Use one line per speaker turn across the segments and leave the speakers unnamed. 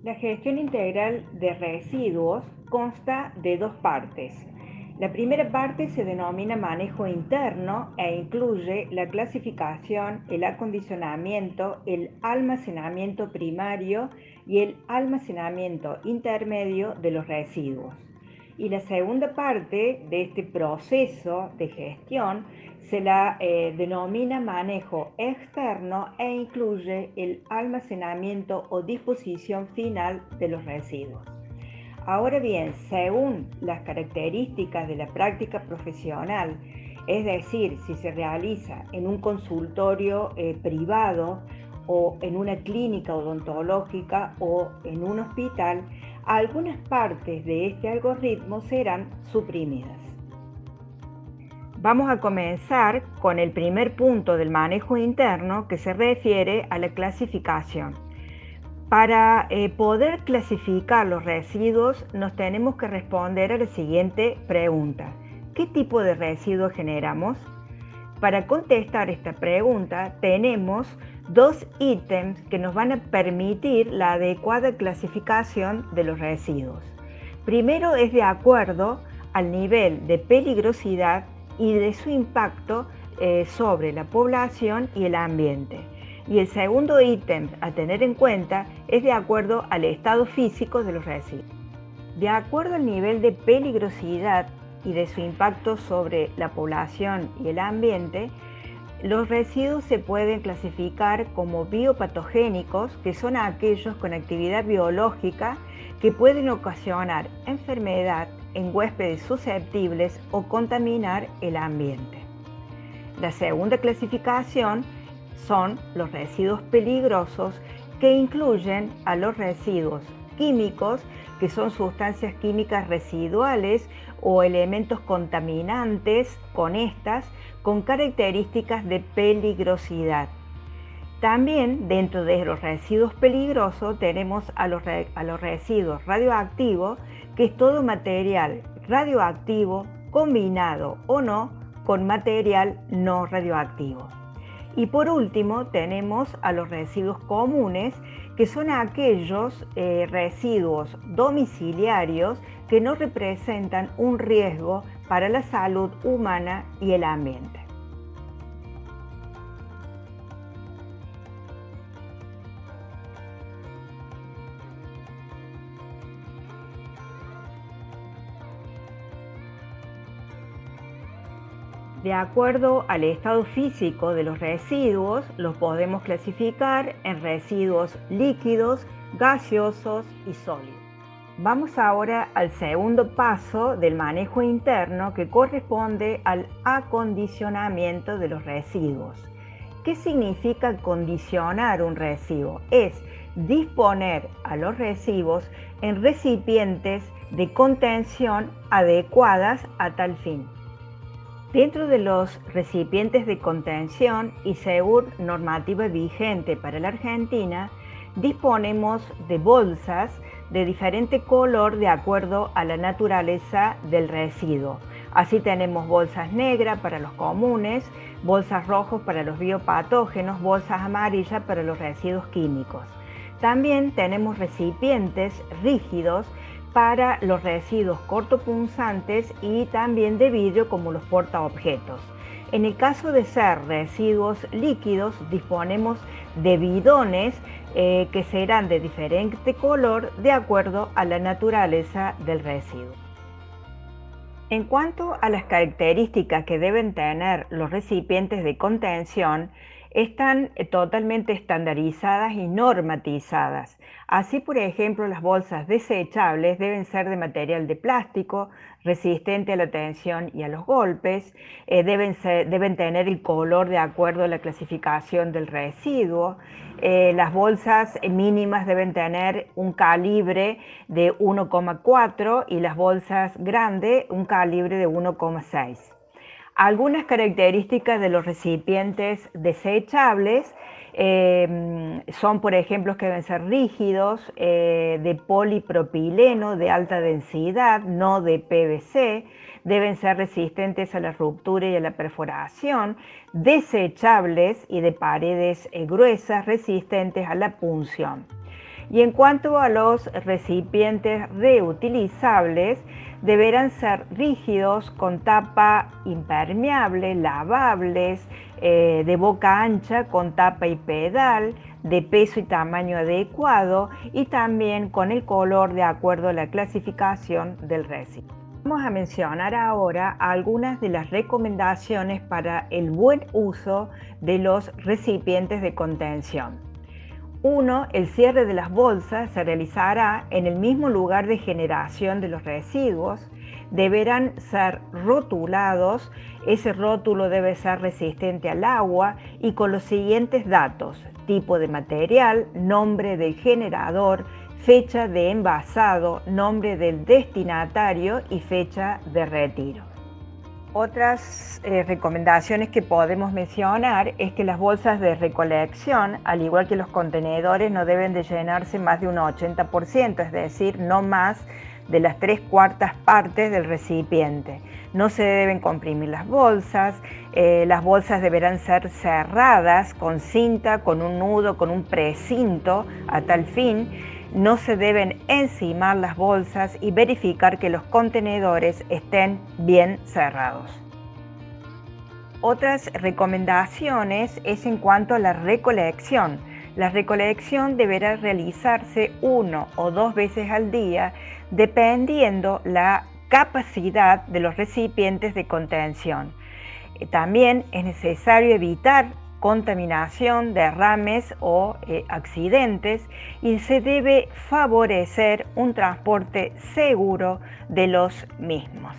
La gestión integral de residuos consta de dos partes. La primera parte se denomina manejo interno e incluye la clasificación, el acondicionamiento, el almacenamiento primario y el almacenamiento intermedio de los residuos. Y la segunda parte de este proceso de gestión se la denomina manejo externo e incluye el almacenamiento o disposición final de los residuos. Ahora bien, según las características de la práctica profesional, es decir, si se realiza en un consultorio privado o en una clínica odontológica o en un hospital, algunas partes de este algoritmo serán suprimidas. Vamos a comenzar con el primer punto del manejo interno que se refiere a la clasificación. Para poder clasificar los residuos nos tenemos que responder a la siguiente pregunta. ¿Qué tipo de residuos generamos? Para contestar esta pregunta tenemos dos ítems que nos van a permitir la adecuada clasificación de los residuos. Primero es de acuerdo al nivel de peligrosidad y de su impacto sobre la población y el ambiente. Y el segundo ítem a tener en cuenta es de acuerdo al estado físico de los residuos. De acuerdo al nivel de peligrosidad y de su impacto sobre la población y el ambiente, los residuos se pueden clasificar como biopatogénicos, que son aquellos con actividad biológica que pueden ocasionar enfermedad en huéspedes susceptibles o contaminar el ambiente. La segunda clasificación son los residuos peligrosos, que incluyen a los residuos químicos, que son sustancias químicas residuales o elementos contaminantes con características de peligrosidad. También dentro de los residuos peligrosos tenemos a los residuos radioactivos, que es todo material radioactivo combinado o no con material no radioactivo. Y por último tenemos a los residuos comunes, que son aquellos residuos domiciliarios que no representan un riesgo para la salud humana y el ambiente. De acuerdo al estado físico de los residuos, los podemos clasificar en residuos líquidos, gaseosos y sólidos. Vamos ahora al segundo paso del manejo interno, que corresponde al acondicionamiento de los residuos. ¿Qué significa condicionar un residuo? Es disponer a los residuos en recipientes de contención adecuadas a tal fin. Dentro de los recipientes de contención y según normativa vigente para la Argentina, disponemos de bolsas de diferente color de acuerdo a la naturaleza del residuo. Así tenemos bolsas negras para los comunes, bolsas rojas para los biopatógenos, bolsas amarillas para los residuos químicos. También tenemos recipientes rígidos para los residuos cortopunzantes y también de vidrio, como los portaobjetos. En el caso de ser residuos líquidos, disponemos de bidones que serán de diferente color de acuerdo a la naturaleza del residuo. En cuanto a las características que deben tener los recipientes de contención, están totalmente estandarizadas y normatizadas. Así, por ejemplo, las bolsas desechables deben ser de material de plástico, resistente a la tensión y a los golpes, deben tener el color de acuerdo a la clasificación del residuo. Las bolsas mínimas deben tener un calibre de 1,4 y las bolsas grandes un calibre de 1,6. Algunas características de los recipientes desechables son, por ejemplo, que deben ser rígidos, de polipropileno de alta densidad, no de PVC, deben ser resistentes a la ruptura y a la perforación, desechables y de paredes gruesas, resistentes a la punción. Y en cuanto a los recipientes reutilizables, deberán ser rígidos, con tapa impermeable, lavables, de boca ancha, con tapa y pedal, de peso y tamaño adecuado y también con el color de acuerdo a la clasificación del residuo. Vamos a mencionar ahora algunas de las recomendaciones para el buen uso de los recipientes de contención. 1. El cierre de las bolsas se realizará en el mismo lugar de generación de los residuos. Deberán ser rotulados. Ese rótulo debe ser resistente al agua y con los siguientes datos: tipo de material, nombre del generador, fecha de envasado, nombre del destinatario y fecha de retiro. Otras recomendaciones que podemos mencionar es que las bolsas de recolección, al igual que los contenedores, no deben de llenarse más de un 80%, es decir, no más de las 3/4 partes del recipiente. No se deben comprimir las bolsas deberán ser cerradas con cinta, con un nudo, con un precinto a tal fin. No se deben encimar las bolsas y verificar que los contenedores estén bien cerrados. Otras recomendaciones es en cuanto a la recolección. La recolección deberá realizarse 1 o 2 veces al día, dependiendo la capacidad de los recipientes de contención. También es necesario evitar contaminación, derrames o accidentes, y se debe favorecer un transporte seguro de los mismos.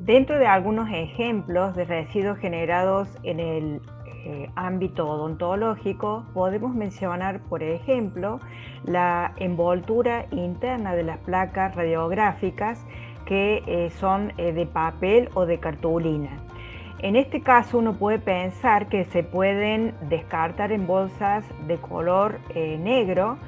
Dentro de algunos ejemplos de residuos generados en el ámbito odontológico, podemos mencionar, por ejemplo, la envoltura interna de las placas radiográficas que son de papel o de cartulina. En este caso uno puede pensar que se pueden descartar en bolsas de color negro,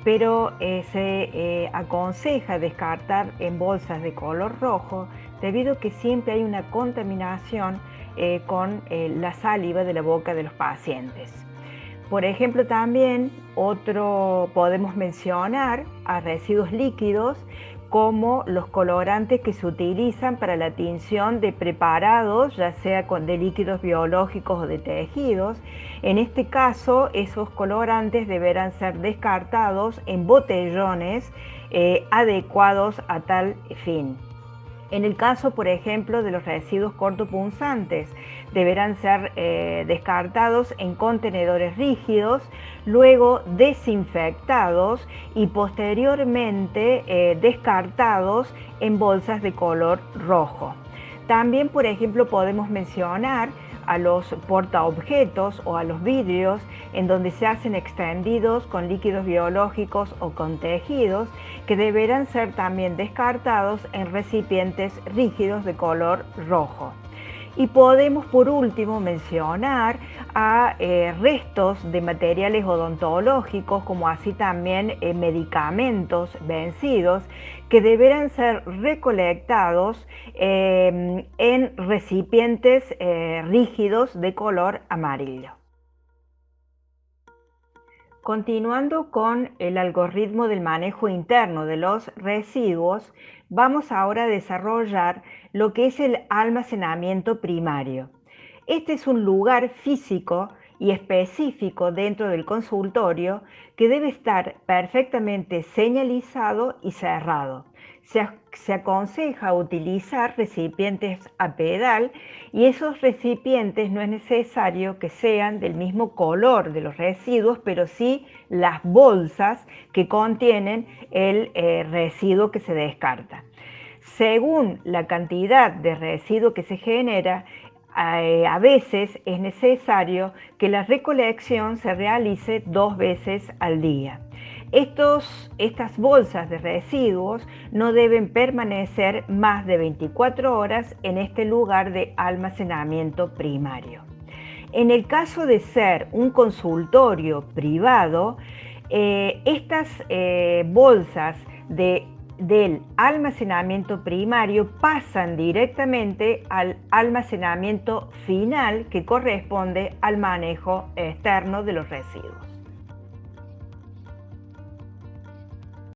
pero se aconseja descartar en bolsas de color rojo debido a que siempre hay una contaminación con la saliva de la boca de los pacientes. Por ejemplo, también podemos mencionar a residuos líquidos como los colorantes que se utilizan para la tinción de preparados, ya sea de líquidos biológicos o de tejidos. En este caso, esos colorantes deberán ser descartados en botellones adecuados a tal fin. En el caso, por ejemplo, de los residuos cortopunzantes, deberán ser descartados en contenedores rígidos, luego desinfectados y posteriormente descartados en bolsas de color rojo. También, por ejemplo, podemos mencionar a los portaobjetos o a los vidrios en donde se hacen extendidos con líquidos biológicos o con tejidos, que deberán ser también descartados en recipientes rígidos de color rojo. Y podemos por último mencionar a restos de materiales odontológicos, como así también medicamentos vencidos, que deberán ser recolectados en recipientes rígidos de color amarillo. Continuando con el algoritmo del manejo interno de los residuos, vamos ahora a desarrollar lo que es el almacenamiento primario. Este es un lugar físico y específico dentro del consultorio que debe estar perfectamente señalizado y cerrado. Se aconseja utilizar recipientes a pedal, y esos recipientes no es necesario que sean del mismo color de los residuos, pero sí las bolsas que contienen el residuo que se descarta. Según la cantidad de residuo que se genera, a veces es necesario que la recolección se realice 2 veces al día. Estas bolsas de residuos no deben permanecer más de 24 horas en este lugar de almacenamiento primario. En el caso de ser un consultorio privado, estas bolsas del almacenamiento primario pasan directamente al almacenamiento final, que corresponde al manejo externo de los residuos.